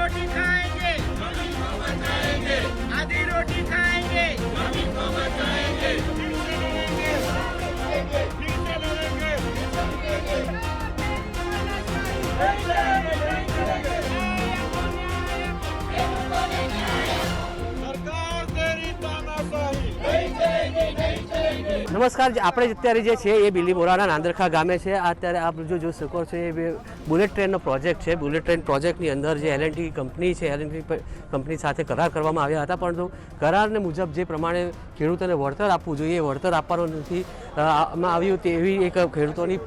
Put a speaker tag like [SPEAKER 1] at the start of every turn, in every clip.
[SPEAKER 1] रोटी खाएंगे, जमीन को बचाएंगे, आधी रोटी खाएंगे, जमीन को बचाएंगे,
[SPEAKER 2] નમસ્કાર, આપણે અત્યારે જે છે એ બિલીમોરાના નાંદરખા ગામે છે. અત્યારે આપ જોઈ શકો છો એ બુલેટ ટ્રેનનો પ્રોજેક્ટ છે. બુલેટ ટ્રેન પ્રોજેક્ટની અંદર જે એલએનટી કંપની છે, એલએનટી કંપની સાથે કરાર કરવામાં આવ્યા હતા, પરંતુ કરારને મુજબ જે પ્રમાણે ખેડૂતોને વળતર આપવું જોઈએ એ વળતર આપવાનું નથી આવ્યું તેવી એક ખેડૂતોની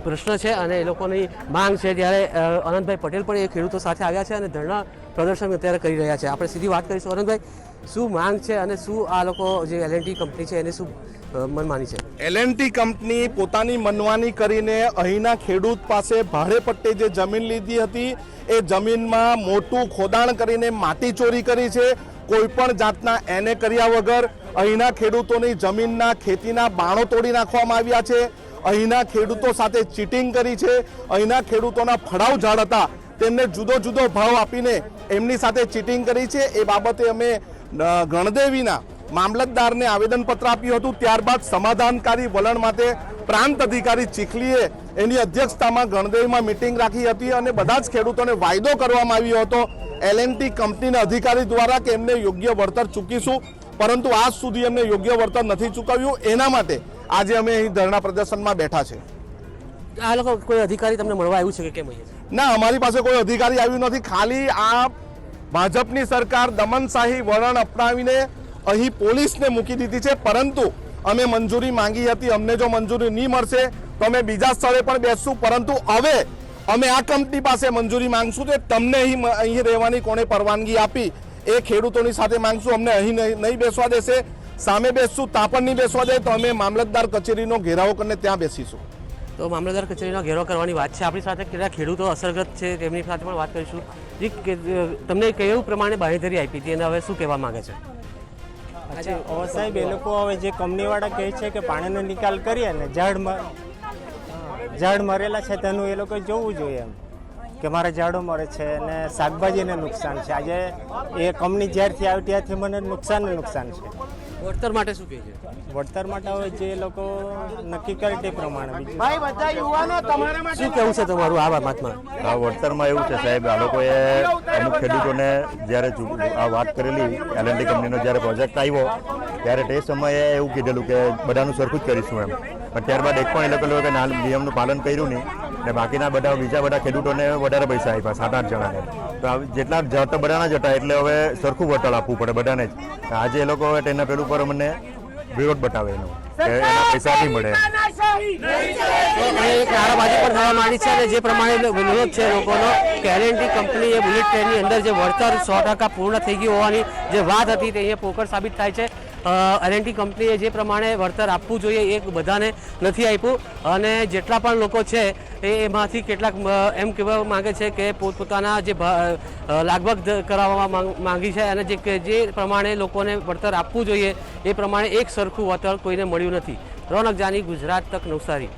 [SPEAKER 2] પ્રશ્ન છે અને એ લોકોની માંગ છે. ત્યારે અનંતભાઈ પટેલ પણ એ ખેડૂતો સાથે આવ્યા છે અને ધરણા પ્રદર્શન અત્યારે કરી રહ્યા છે. આપણે સીધી વાત કરીશું. અનંતભાઈ, શું માંગ છે અને શું આ લોકો જે એલએનટી કંપની છે એને શું મનમાની છે?
[SPEAKER 3] એલએનટી કંપની પોતાની મનમાની કરીને અહીંના ખેડૂત પાસે ભાડે પટ્ટે જે જમીન લીધી હતી એ જમીનમાં મોટું ખોદાણ કરીને માટી ચોરી કરી છે. કોઈ પણ જાતના એને કર્યા વગર અહીંના ખેડૂતોની જમીનના ખેતીના બાણો તોડી નાખવામાં આવ્યા છે. અહીંના ખેડૂતો સાથે ચીટિંગ કરી છે. અહીંના ખેડૂતોના ફળાવ ઝાડ હતા તેમને જુદો જુદો ભાવ આપીને એમની સાથે ચીટિંગ કરી છે. એ બાબતે અમે ગણદેવીના મામલતદારને આવેદનપત્ર આપ્યું હતું. ત્યારબાદ સમાધાનકારી વલણ માટે પ્રાંત અધિકારી ચીખલીએ એની અધ્યક્ષતામાં ગણદેવીમાં મિટિંગ રાખી હતી અને બધા જ ખેડૂતોને વાયદો કરવામાં આવ્યો હતો એલએનટી કંપનીના અધિકારી દ્વારા કે એમને યોગ્ય વળતર ચૂકીશું, પરંતુ આજ સુધી એમને યોગ્ય વળતર નથી ચૂકવ્યું. એના માટે આજે અમે અહીં ધરણા પ્રદર્શનમાં બેઠા છે.
[SPEAKER 2] આ લોકો કોઈ અધિકારી તમને મળવા આવ્યું છે કે કેમ?
[SPEAKER 3] ના, અમારી પાસે કોઈ અધિકારી આવ્યું નથી. ખાલી આ ભાજપની સરકાર દમનશાહી વલણ અપનાવીને અહીં પોલીસને મૂકી દીધી છે. પરંતુ અમે મંજૂરી માંગી હતી, અમને જો મંજૂરી નહીં મળશે તો અમે બીજા સ્થળે પણ બેસશું. પરંતુ હવે અમે આ કંપની પાસે મંજૂરી માંગશું કે તમને અહીં રહેવાની કોણે પરવાનગી આપી એ ખેડૂતોની સાથે માંગશું. અમને અહીં નહીં બેસવા દેશે, સામે બેસશું, ત્યાં પણ નહીં બેસવા દે તો અમે મામલતદાર કચેરીનો ઘેરાવો કરીને ત્યાં બેસીશું.
[SPEAKER 2] તો મામલતદાર કચેરીનો ઘેરો કરવાની વાત છે. આપણી સાથે કેટલા ખેડૂતો અસરગ્રસ્ત છે તેમની સાથે પણ વાત કરીશું. તમને કેવું પ્રમાણે બાંહેધરી આપી હતી અને હવે શું કહેવા માંગે છે?
[SPEAKER 4] સાહેબ, એ લોકો હવે જે કંપનીવાળા કહે છે કે પાણીનો નિકાલ કરીએ ને ઝાડ મરેલા છે તેનું એ લોકો જોવું જોઈએ એમ કે મારા ઝાડો મરે છે અને શાકભાજીને નુકસાન છે. આજે એ કંપની જ્યારથી આવી ત્યારથી મને નુકસાન છે.
[SPEAKER 2] વળતર માટે શું કહે છે?
[SPEAKER 4] વળતર માટે હવે જે લોકો નક્કી કરે તે પ્રમાણે
[SPEAKER 2] શું કેવું છે તમારું આ બાબતમાં?
[SPEAKER 5] આ વળતરમાં એવું છે સાહેબ, આ લોકોએ અમુક ખેડૂતોને જ્યારે આ વાત કરેલી એલએનટી કંપનીનો જ્યારે પ્રોજેક્ટ આવ્યો ત્યારે તે સમયે એવું કીધેલું કે બધાનું સરખું જ કરીશું એમ, પણ ત્યારબાદ એક પણ એ લોકો નિયમનું પાલન કર્યું નહીં ને બાકીના બીજા બધા ખેડૂતોને વધારે પૈસા આપ્યા, 7-8 જણાને. તો જેટલા જતા બધાના જ હતા એટલે હવે સરખું વળતર આપવું પડે બધાને જ. આજે એ લોકો હવે તેના પેલું પર અમને વિરોધ બતાવે એનો કે એના પૈસા નહીં મળે.
[SPEAKER 2] એક નારાબાજી પણ થવા માંડી છે અને જે પ્રમાણે વિરોધ છે લોકોનો કે એલએનટી કંપની એ બુલેટ ટ્રેનની અંદર જે વળતર 100% પૂર્ણ થઈ ગયું હોવાની જે વાત હતી તે અહીંયા પોકળ સાબિત થાય છે. એલએનટી કંપનીએ જે પ્રમાણે વળતર આપવું જોઈએ એ બધાને નથી આપ્યું અને જેટલા પણ લોકો છે એમાંથી કેટલાક એમ કહેવા માંગે છે કે પોતપોતાના જે લાગવગ કરાવવા માંગી છે અને જે પ્રમાણે લોકોને વળતર આપવું જોઈએ એ પ્રમાણે એક સરખું વળતર કોઈને મળ્યું નથી. રોનક જાની, ગુજરાત તક, નવસારી.